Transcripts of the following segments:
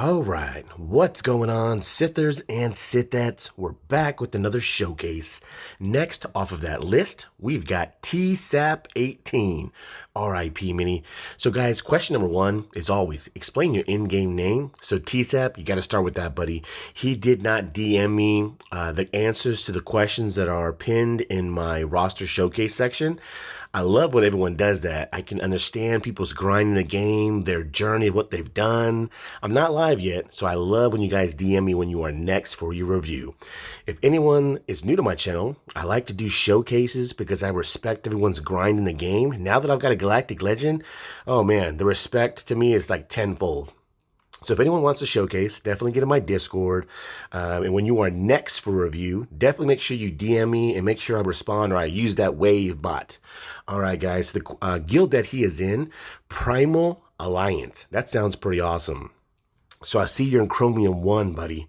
All right, what's going on, Sithers and Sithettes? We're back with another showcase. Next off of that list, we've got Tsap18, RIP Mini. So guys, question number one is always, explain your in-game name. So Tsap, you got to start with that, buddy. He did not DM me the answers to the questions that are pinned in my roster showcase section. I love when everyone does that. I can understand people's grind in the game, their journey of what they've done. I'm not live yet, so I love when you guys DM me when you are next for your review. If anyone is new to my channel, I like to do showcases because I respect everyone's grind in the game. Now that I've got a Galactic Legend, oh man, the respect to me is like tenfold. So if anyone wants to showcase, definitely get in my Discord. And when you are next for review, definitely make sure you DM me and make sure I respond or I use that wave bot. All right, guys, the guild that he is in, Primal Alliance. That sounds pretty awesome. So I see you're in Chromium 1, buddy.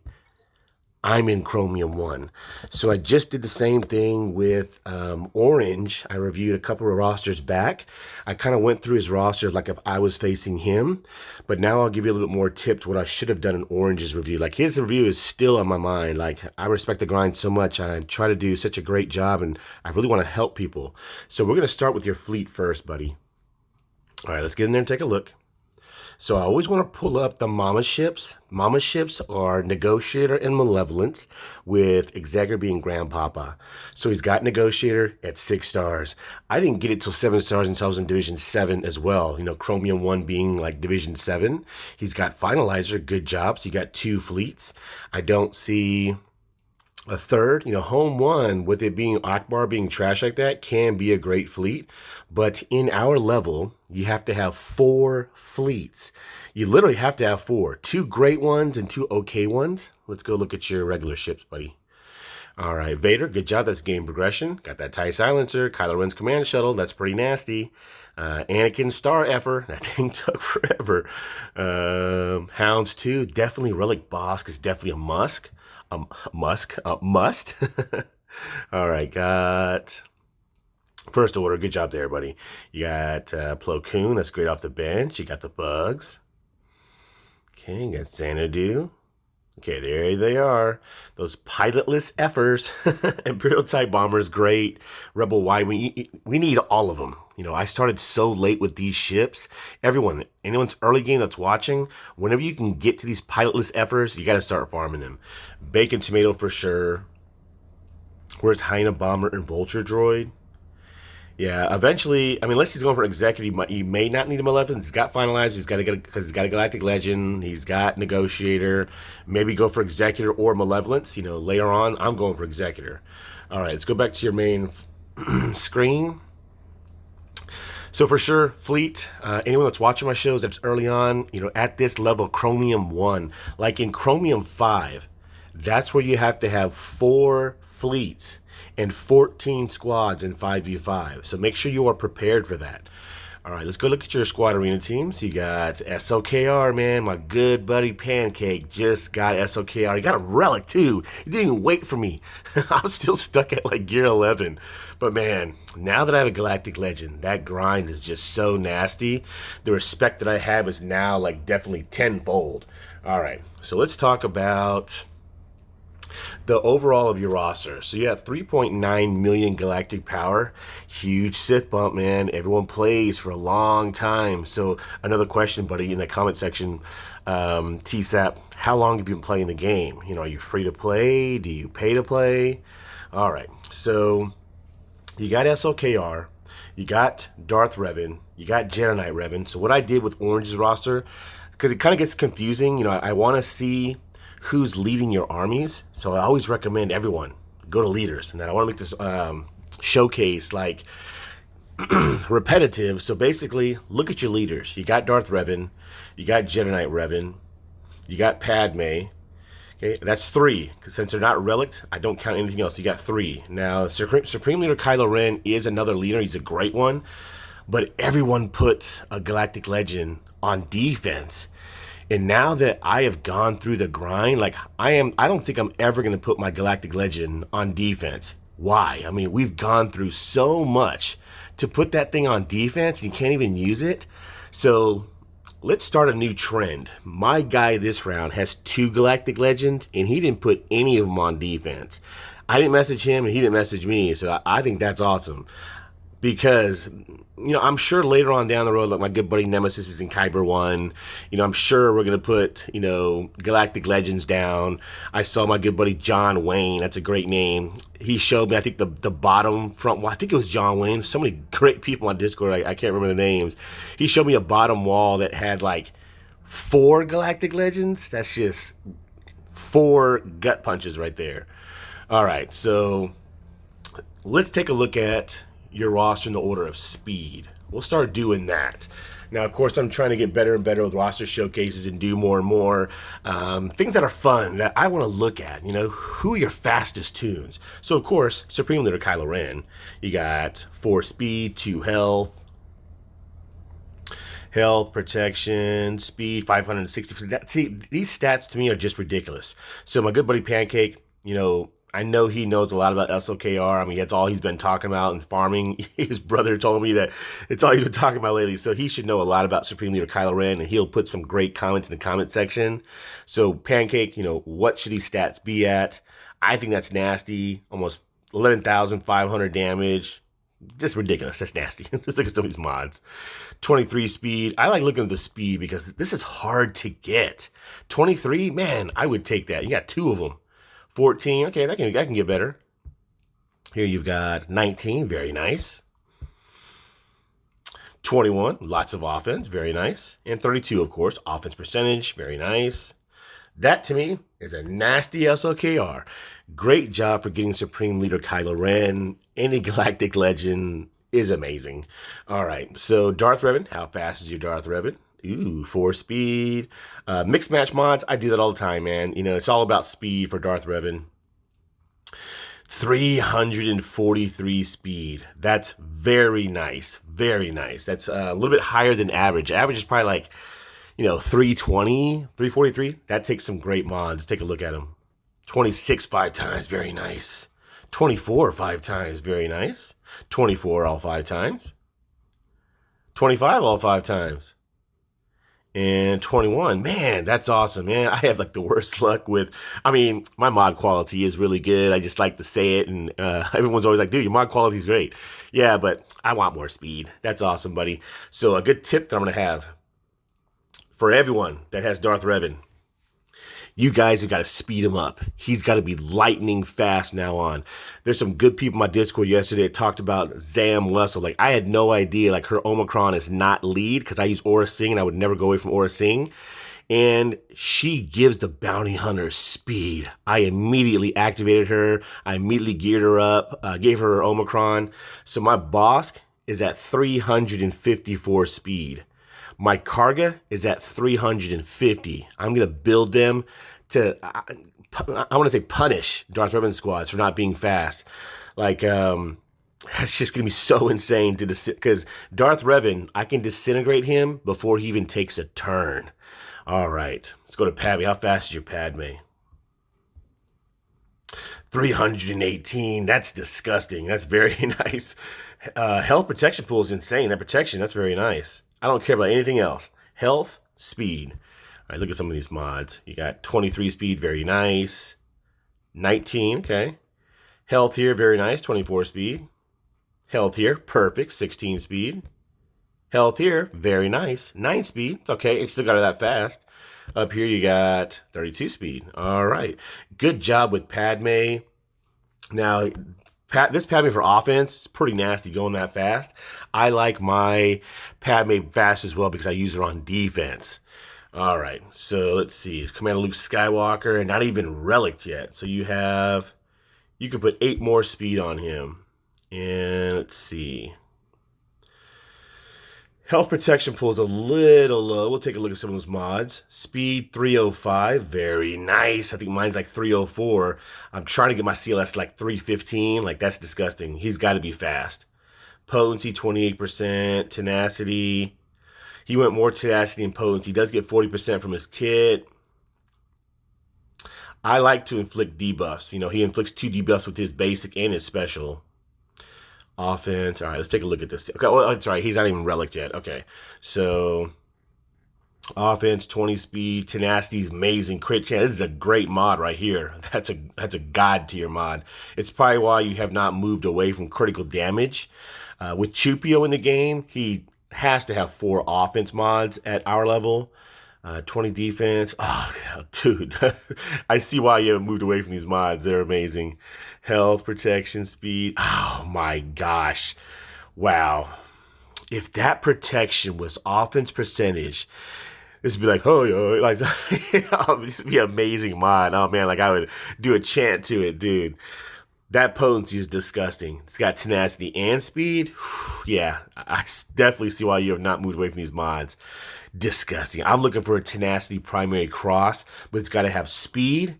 I'm in Chromium 1. So I just did the same thing with Orange. I reviewed a couple of rosters back. I kind of went through his roster like if I was facing him. But now I'll give you a little bit more tips what I should have done in Orange's review. Like his review is still on my mind. Like I respect the grind so much. I try to do such a great job and I really want to help people. So we're going to start with your fleet first, buddy. All right, let's get in there and take a look. So I always want to pull up the Mama ships. Mama ships are Negotiator and Malevolence, with Executor being Grandpapa. So he's got Negotiator at 6 stars. I didn't get it till 7 stars until I was in Division 7 as well. You know, Chromium 1 being like Division 7. He's got Finalizer, good job. So you got 2 fleets. I don't see a third. You know, Home 1, with it being Akbar being trash like that, can be a great fleet. But in our level, you have to have 4 fleets. You literally have to have 4. 2 great ones and 2 okay ones. Let's go look at your regular ships, buddy. All right, Vader, good job. That's game progression. Got that TIE Silencer. Kylo Ren's command shuttle. That's pretty nasty. Anakin Star Effer. That thing took forever. Hounds 2. Definitely Relic Bosk is definitely a must. Must. All right, got First Order. Good job there, buddy. You got Plo Koon. That's great off the bench. You got the Bugs. Okay, you got Xanadu. Okay, there they are. Those pilotless Effers. Imperial type bombers, great. Rebel Y, we need all of them. You know, I started so late with these ships. Anyone's early game that's watching, whenever you can get to these pilotless Effers, you got to start farming them. Bacon Tomato for sure. Where's Hyena Bomber and Vulture Droid? Yeah, eventually, I mean, unless he's going for Executive, he may not need a Malevolence. He's got Finalized. He's got to get because he's got a Galactic Legend. He's got Negotiator. Maybe go for Executor or Malevolence. You know, later on, I'm going for Executor. All right, let's go back to your main screen. So for sure, fleet, anyone that's watching my shows that's early on, you know, at this level, Chromium 1, like in Chromium 5, that's where you have to have 4 fleets and 14 squads in 5v5. So make sure you are prepared for that. All right, let's go look at your squad arena teams. You got SLKR, man. My good buddy Pancake just got SLKR. He got a relic, too. He didn't even wait for me. I'm still stuck at, like, gear 11. But, man, now that I have a Galactic Legend, that grind is just so nasty. The respect that I have is now, like, definitely tenfold. All right, so let's talk about the overall of your roster. So you have 3.9 million galactic power. Huge Sith bump, man. Everyone plays for a long time. So another question, buddy, in the comment section, TSAP, how long have you been playing the game? You know, are you free to play? Do you pay to play? All right, so you got SLKR, you got Darth Revan, you got Jedi Knight Revan. So what I did with Orange's roster, because it kind of gets confusing, you know, I want to see who's leading your armies. So I always recommend everyone go to leaders. And then I want to make this showcase like repetitive. So basically, look at your leaders. You got Darth Revan, you got Jedi Knight Revan, you got Padme. Okay, that's 3. Because since they're not relict, I don't count anything else. You got 3. Now, Supreme Leader Kylo Ren is another leader. He's a great one. But everyone puts a Galactic Legend on defense. And now that I have gone through the grind, like I don't think I'm ever going to put my Galactic Legend on defense. Why? I mean, we've gone through so much to put that thing on defense. You can't even use it. So let's start a new trend. My guy this round has 2 Galactic Legends, and he didn't put any of them on defense. I didn't message him, and he didn't message me, so I think that's awesome. Because, I'm sure later on down the road, like my good buddy Nemesis is in Kyber 1. I'm sure we're going to put, Galactic Legends down. I saw my good buddy John Wayne. That's a great name. He showed me, I think, the bottom front wall. I think it was John Wayne. So many great people on Discord. I can't remember the names. He showed me a bottom wall that had, like, 4 Galactic Legends. That's just 4 gut punches right there. All right, so let's take a look at your roster in the order of speed. We'll start doing that. Now, of course, I'm trying to get better and better with roster showcases and do more and more things that are fun that I want to look at. Who are your fastest tunes? So, of course, Supreme Leader Kylo Ren. You got 4 speed, 2 health, protection, speed, 560. See, these stats to me are just ridiculous. So my good buddy Pancake, I know he knows a lot about SLKR. I mean, that's all he's been talking about in farming. His brother told me that it's all he's been talking about lately. So he should know a lot about Supreme Leader Kylo Ren, and he'll put some great comments in the comment section. So Pancake, what should his stats be at? I think that's nasty. Almost 11,500 damage. Just ridiculous. That's nasty. Let's look at some of these mods. 23 speed. I like looking at the speed because this is hard to get. 23, man, I would take that. You got 2 of them. 14, okay, that can get better. Here you've got 19, very nice. 21, lots of offense, very nice. And 32, of course, offense percentage, very nice. That, to me, is a nasty SLKR. Great job for getting Supreme Leader Kylo Ren. Any Galactic Legend is amazing. All right, so Darth Revan, how fast is your Darth Revan? Ooh, 4 speed. Mixed match mods, I do that all the time, man. It's all about speed for Darth Revan. 343 speed. That's very nice. Very nice. That's a little bit higher than average. Average is probably like, 320, 343. That takes some great mods. Take a look at them. 26 5 times, very nice. 24 5 times, very nice. 24 all 5 times. 25 all 5 times. And 21, man, that's awesome, man. I have like the worst luck with, my mod quality is really good. I just like to say it, and everyone's always like, dude, your mod quality is great. Yeah, but I want more speed. That's awesome, buddy. So a good tip that I'm going to have for everyone that has Darth Revan, you guys have got to speed him up. He's got to be lightning fast now on. There's some good people in my Discord yesterday that talked about Zam Wessel. Like, I had no idea, like, her Omicron is not lead because I use Aura Sing, and I would never go away from Aura Sing. And she gives the bounty hunter speed. I immediately activated her. I immediately geared her up, gave her Omicron. So my Bosk is at 354 speed. My Karga is at 350. I'm going to build them to, I want to say, punish Darth Revan squads for not being fast. Like, that's just going to be so insane to because Darth Revan, I can disintegrate him before he even takes a turn. All right, let's go to Padme. How fast is your Padme? 318. That's disgusting. That's very nice. Health protection pool is insane. That protection, that's very nice. I don't care about anything else. Health, speed. All right, look at some of these mods. You got 23 speed, very nice. 19, okay. Health here, very nice, 24 speed. Health here, perfect, 16 speed. Health here, very nice, 9 speed. It's okay, it's still got it that fast. Up here you got 32 speed. All right, good job with Padme. Now, this Padme for offense is pretty nasty going that fast. I like my Padme fast as well because I use her on defense. All right, so let's see. Commander Luke Skywalker, and not even relicked yet. So you could put 8 more speed on him. And let's see. Health protection pool is a little low. We'll take a look at some of those mods. Speed 305, very nice. I think mine's like 304. I'm trying to get my CLS like 315. Like, that's disgusting. He's got to be fast. Potency 28%. Tenacity. He went more tenacity and potency. He does get 40% from his kit. I like to inflict debuffs. He inflicts 2 debuffs with his basic and his special. Offense. All right, let's take a look at this. Okay, well, that's right. He's not even relic yet. Okay, so Offense, 20 speed, tenacity is amazing. Crit chance. This is a great mod right here. That's a god tier mod. It's probably why you have not moved away from critical damage. With Chupio in the game, he has to have 4 offense mods at our level. 20 defense. Oh, dude. I see why you haven't moved away from these mods. They're amazing. Health, protection, speed. Oh my gosh. Wow. If that protection was offense percentage, this would be like, oh, yeah, like, this would be an amazing mod. Oh, man, like, I would do a chant to it, dude. That potency is disgusting. It's got tenacity and speed. Yeah, I definitely see why you have not moved away from these mods. Disgusting. I'm looking for a tenacity primary cross, but it's got to have speed,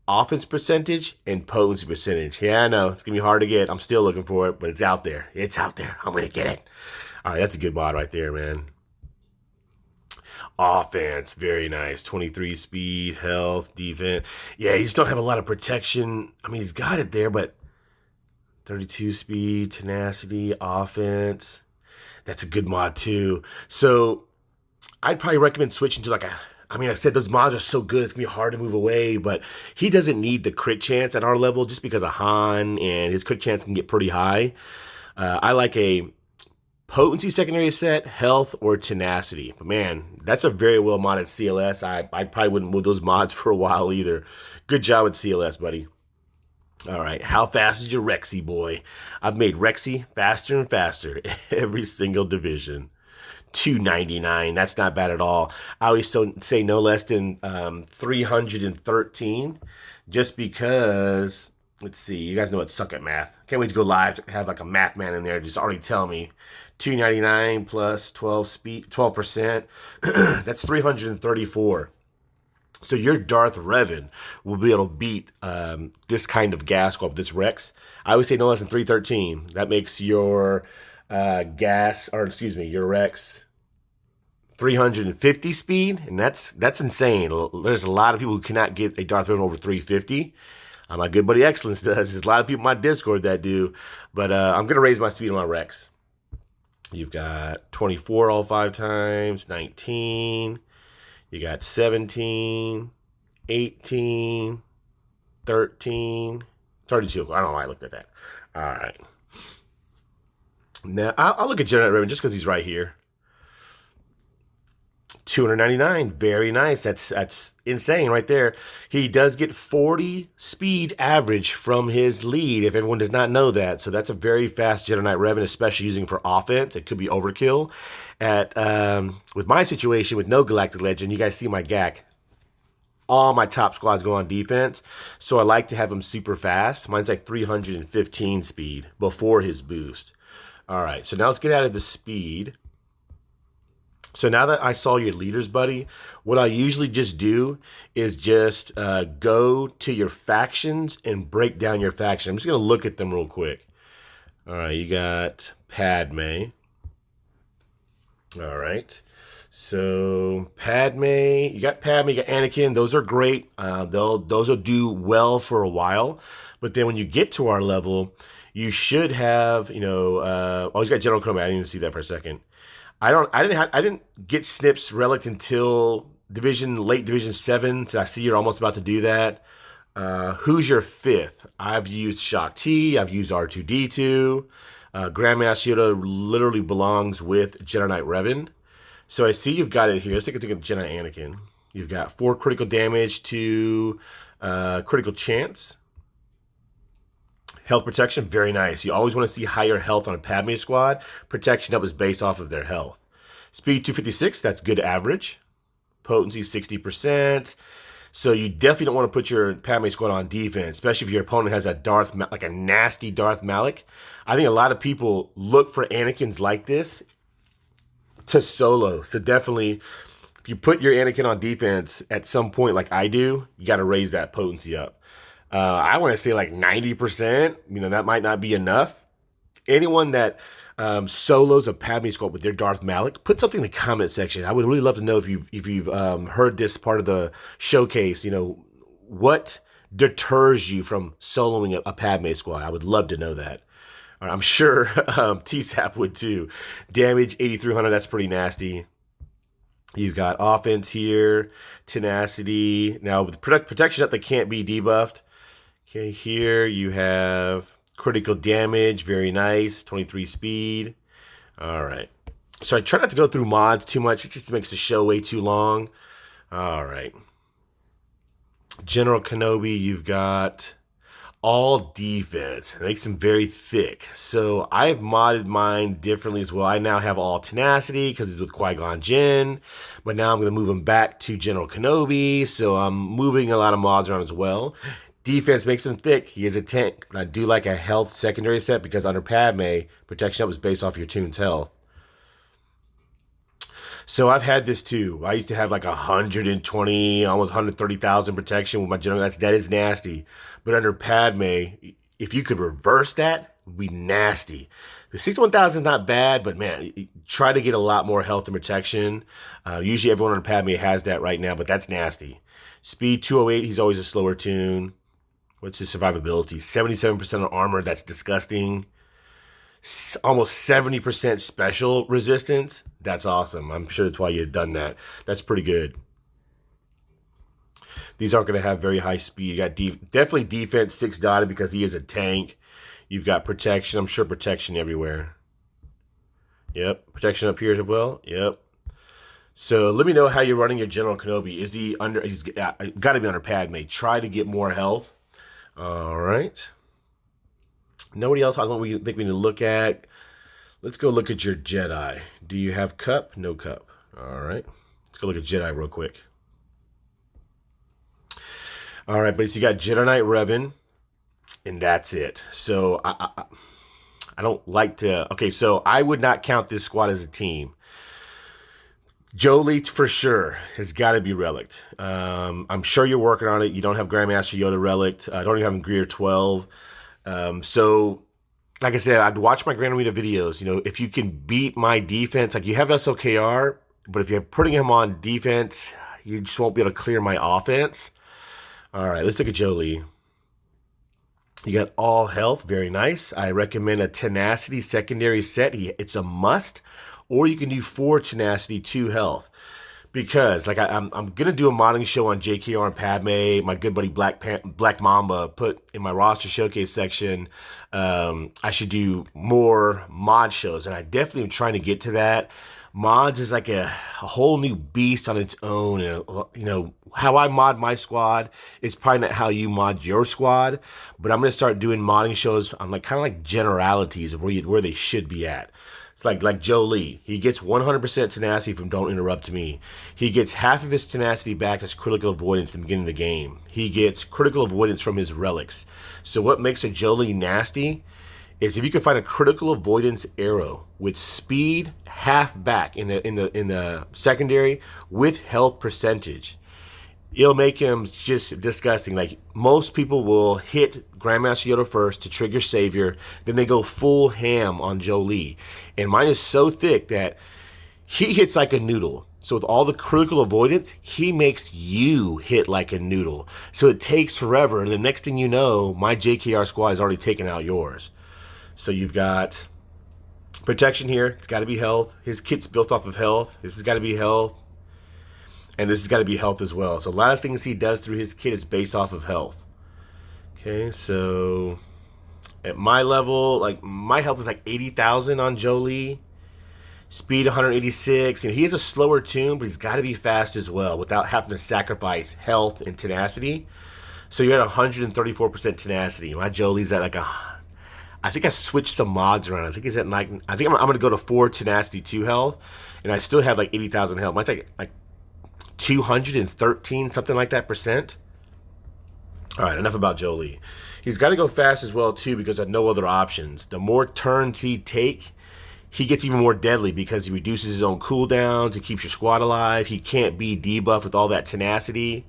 offense percentage, and potency percentage. Yeah, I know. It's going to be hard to get. I'm still looking for it, but it's out there. It's out there. I'm going to get it. All right, that's a good mod right there, man. Offense, very nice. 23 speed, health, defense. Yeah, you just don't have a lot of protection. I mean, he's got it there, but 32 speed, tenacity, offense. That's a good mod too. So I'd probably recommend switching to like a, I mean, like I said, those mods are so good, it's going to be hard to move away, but he doesn't need the crit chance at our level just because of Han, and his crit chance can get pretty high. I like a potency secondary set, health, or tenacity. But man, that's a very well modded CLS. I probably wouldn't move those mods for a while either. Good job with CLS, buddy. All right, how fast is your Rexy boy? I've made Rexy faster and faster every single division. 299, that's not bad at all. I always say no less than 313, just because, let's see, you guys know I suck at math. Can't wait to go live, have like a math man in there, just already tell me. 299 plus 12%, that's 334. So your Darth Revan will be able to beat this kind of gas squad, this Rex. I always say no less than 313. That makes your your Rex 350 speed, and that's insane. There's a lot of people who cannot get a Darth Vader over 350. My good buddy Excellence does. There's a lot of people in my Discord that do, but I'm gonna raise my speed on my Rex. You've got 24 all 5 times, 19. You got 17, 18, 13, 32. I don't know why I looked at that. All right. Now, I'll look at Jedi Revan just because he's right here. 299, very nice. That's insane right there. He does get 40 speed average from his lead, if everyone does not know that. So that's a very fast Jedi Knight Revan, especially using for offense. It could be overkill. With my situation with no Galactic Legend, you guys see my GAC. All my top squads go on defense, so I like to have him super fast. Mine's like 315 speed before his boost. All right, so now let's get out of the speed. So now that I saw your leaders, buddy, what I usually just do is just go to your factions and break down your faction. I'm just going to look at them real quick. All right, you got Padme. All right. So Padme, you got Anakin. Those are great. Those will do well for a while. But then when you get to our level, you should have, oh, he's got General Chromium. I didn't even see that for a second. I didn't get Snip's Relic until late Division 7, so I see you're almost about to do that. Who's your 5th? I've used Shock T, I've used R2-D2. Grandmaster Yoda literally belongs with Jedi Knight Revan. So I see you've got it here. Let's take a look at Jedi Anakin. You've got 4 critical damage to critical chance. Health protection, very nice. You always want to see higher health on a Padme squad. Protection up is based off of their health. Speed 256, that's good average. Potency 60%. So you definitely don't want to put your Padme squad on defense, especially if your opponent has a nasty Darth Malak. I think a lot of people look for Anakins like this to solo. So definitely, if you put your Anakin on defense at some point like I do, you got to raise that potency up. I want to say like 90%. That might not be enough. Anyone that solos a Padme squad with their Darth Malak, put something in the comment section. I would really love to know if you've heard this part of the showcase. What deters you from soloing a Padme squad? I would love to know that. I'm sure Tsap would too. Damage 8,300. That's pretty nasty. You've got offense here, tenacity. Now with protection up, that can't be debuffed. Okay, here you have critical damage, very nice, 23 speed. All right. So I try not to go through mods too much. It just makes the show way too long. All right. General Kenobi, you've got all defense. It makes him very thick. So I've modded mine differently as well. I now have all tenacity because it's with Qui-Gon Jinn. But now I'm going to move him back to General Kenobi. So I'm moving a lot of mods around as well. Defense makes him thick. He is a tank. But I do like a health secondary set because under Padme, protection up is based off your tune's health. So I've had this too. I used to have like 120, almost 130,000 protection with my general. That is nasty. But under Padme, if you could reverse that, it would be nasty. The 61,000 is not bad, but man, try to get a lot more health and protection. Usually everyone on Padme has that right now, but that's nasty. Speed 208, he's always a slower tune. What's his survivability? 77% of armor, that's disgusting. Almost 70% special resistance. That's awesome. I'm sure that's why you've done that. That's pretty good. These aren't going to have very high speed. You got definitely defense 6 dotted because he is a tank. You've got protection. I'm sure protection everywhere. Yep. Protection up here as well. Yep. So let me know how you're running your General Kenobi. Is he under? He's got to be under Padme. Try to get more health. All right. Nobody else I don't think we need to look at. Let's go look at your Jedi. Do you have cup? No cup. All right. Let's go look at Jedi real quick. All right, buddy. So you got Jedi Knight Revan, and that's it. So I don't like to. Okay, so I would not count this squad as a team. Jolie for sure has got to be relicked. I'm sure you're working on it. You don't have Grandmaster Yoda relicked. I don't even have Greer 12. So, like I said, I'd watch my Grand Arena videos. You know, if you can beat my defense, like you have SOKR, but if you're putting him on defense, you just won't be able to clear my offense. All right, let's look at Jolie. You got all health, very nice. I recommend a tenacity secondary set. It's a must. Or you can do 4 tenacity, 2 health. Because like I'm gonna do a modding show on JKR and Padme. My good buddy Black Mamba put in my roster showcase section. I should do more mod shows, and I definitely am trying to get to that. Mods is like a whole new beast on its own, and you know how I mod my squad is probably not how you mod your squad. But I'm gonna start doing modding shows on like kind of like generalities of where they should be at. It's like Jolie. He gets 100% tenacity from Don't Interrupt Me. He gets half of his tenacity back as critical avoidance in the beginning of the game. He gets critical avoidance from his relics. So what makes a Jolie nasty is if you can find a critical avoidance arrow with speed half back in the secondary with health percentage. It'll make him just disgusting. Like most people will hit Grandmaster Yoda first to trigger Savior, then they go full ham on Jolie. And mine is so thick that he hits like a noodle. So with all the critical avoidance, he makes you hit like a noodle. So it takes forever, and the next thing you know, my JKR squad has already taken out yours. So you've got protection here. It's got to be health. His kit's built off of health. This has got to be health. And this has got to be health as well. So a lot of things he does through his kit is based off of health. Okay, so at my level, like my health is like 80,000 on Jolie. Speed 186. And he is a slower tune, but he's got to be fast as well without having to sacrifice health and tenacity. So you're at 134% tenacity. My Jolie's at like I think I switched some mods around. I think he's at like, I think I'm going to go to 4 tenacity, 2 health. And I still have like 80,000 health. Mine's like 213, something like that percent. All right, enough about Jolie. He's got to go fast as well too because of no other options. The more turns he take, he gets even more deadly because he reduces his own cooldowns. He keeps your squad alive. He can't be debuffed with all that tenacity.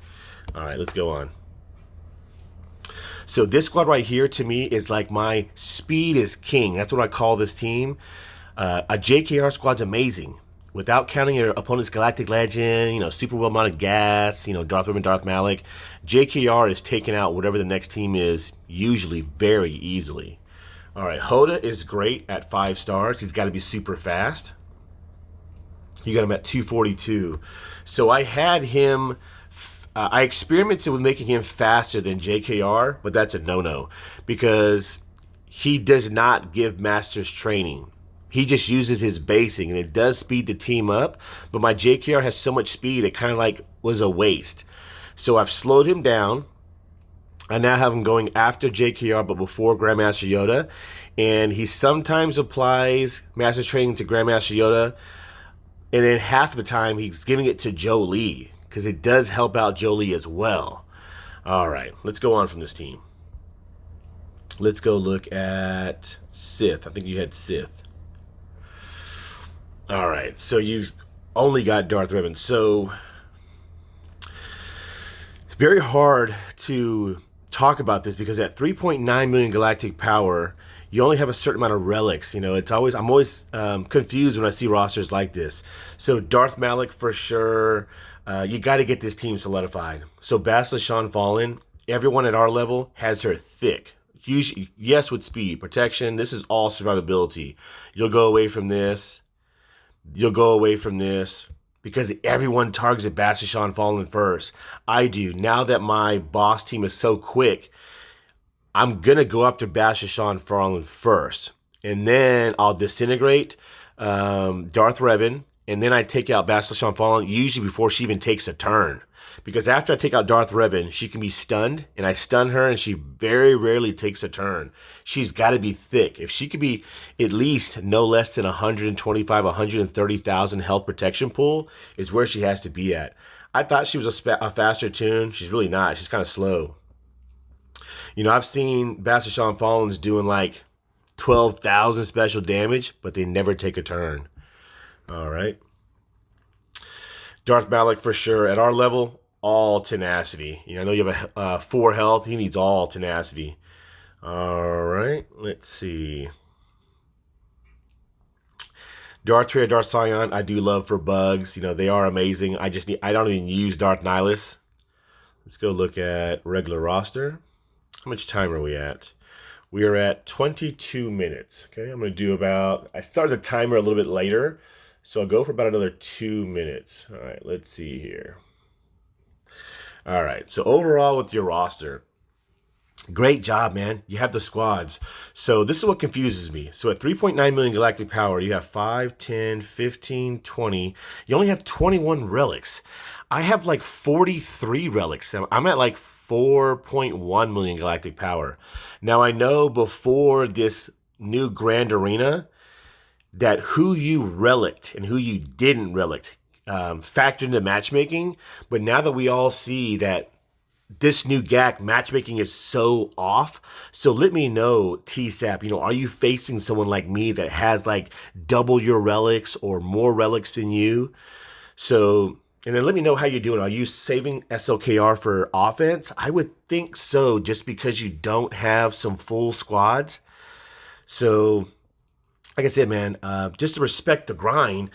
All right, let's go on. So this squad right here to me is like my speed is king. That's what I call this team. A JKR squad's amazing. Without counting your opponent's galactic legend, you know, super well mounted gas, you know, Darth Revan, Darth Malak, JKR is taking out whatever the next team is usually very easily. All right, Hoda is great at 5 stars. He's got to be super fast. You got him at 242. So I had him. I experimented with making him faster than JKR, but that's a no-no because he does not give Masters training. He just uses his basing, and it does speed the team up, but my JKR has so much speed, it kind of like was a waste. So I've slowed him down. I now have him going after JKR, but before Grandmaster Yoda, and he sometimes applies Master's training to Grandmaster Yoda, and then half of the time he's giving it to Jolie, because it does help out Jolie as well. All right, let's go on from this team. Let's go look at Sith. I think you had Sith. All right, so you've only got Darth Revan. So it's very hard to talk about this because at 3.9 million galactic power, you only have a certain amount of relics. I'm always confused when I see rosters like this. So Darth Malak for sure. You got to get this team solidified. So Bastila Shan Fallen, everyone at our level has her thick. Usually, yes, with speed, protection. This is all survivability. You'll go away from this. You'll go away from this because everyone targets Bastila Shan Fallen first. I do. Now that my boss team is so quick, I'm going to go after Bastila Shan Fallen first. And then I'll disintegrate Darth Revan. And then I take out Bastila Shan Fallen usually before she even takes a turn. Because after I take out Darth Revan, she can be stunned. And I stun her and she very rarely takes a turn. She's got to be thick. If she could be at least no less than 125, 130,000 health protection pool is where she has to be at. I thought she was a faster tune. She's really not. She's kind of slow. I've seen Bastila Shan Fallen's doing like 12,000 special damage, but they never take a turn. All right. Darth Malak for sure. At our level, all tenacity. I know you have a 4 health. He needs all tenacity. All right. Let's see. Darth Vader, Darth Sion, I do love for bugs. They are amazing. I don't even use Darth Nihilus. Let's go look at regular roster. How much time are we at? We are at 22 minutes. Okay, I'm going to do I started the timer a little bit later, so I'll go for about another 2 minutes. All right, let's see here. All right, so overall with your roster, great job, man. You have the squads. So this is what confuses me. So at 3.9 million galactic power, you have 5, 10, 15, 20. You only have 21 relics. I have like 43 relics. I'm at like 4.1 million galactic power. Now I know before this new Grand Arena that who you reliced and who you didn't relic factored into matchmaking. But now that we all see that this new GAC matchmaking is so off, so let me know, Tsap, are you facing someone like me that has like double your relics or more relics than you? So, and then let me know how you're doing. Are you saving SLKR for offense? I would think so, just because you don't have some full squads. So, like I said, man, just to respect the grind,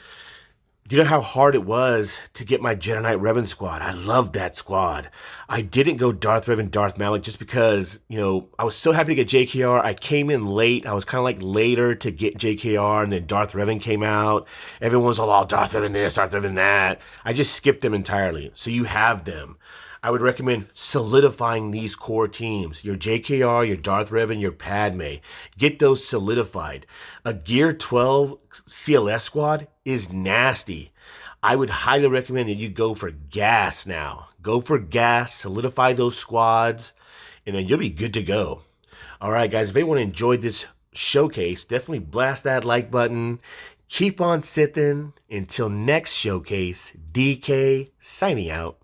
do you know how hard it was to get my Jedi Knight Revan squad? I loved that squad. I didn't go Darth Revan, Darth Malak just because, I was so happy to get JKR. I came in late. I was kind of like later to get JKR, and then Darth Revan came out. Everyone was all, oh, Darth Revan this, Darth Revan that. I just skipped them entirely. So you have them. I would recommend solidifying these core teams. Your JKR, your Darth Revan, your Padme. Get those solidified. A Gear 12 CLS squad is nasty. I would highly recommend that you go for gas now. Go for gas, solidify those squads, and then you'll be good to go. All right, guys, if anyone enjoyed this showcase, definitely blast that like button. Keep on Sithin'. Until next showcase, DK signing out.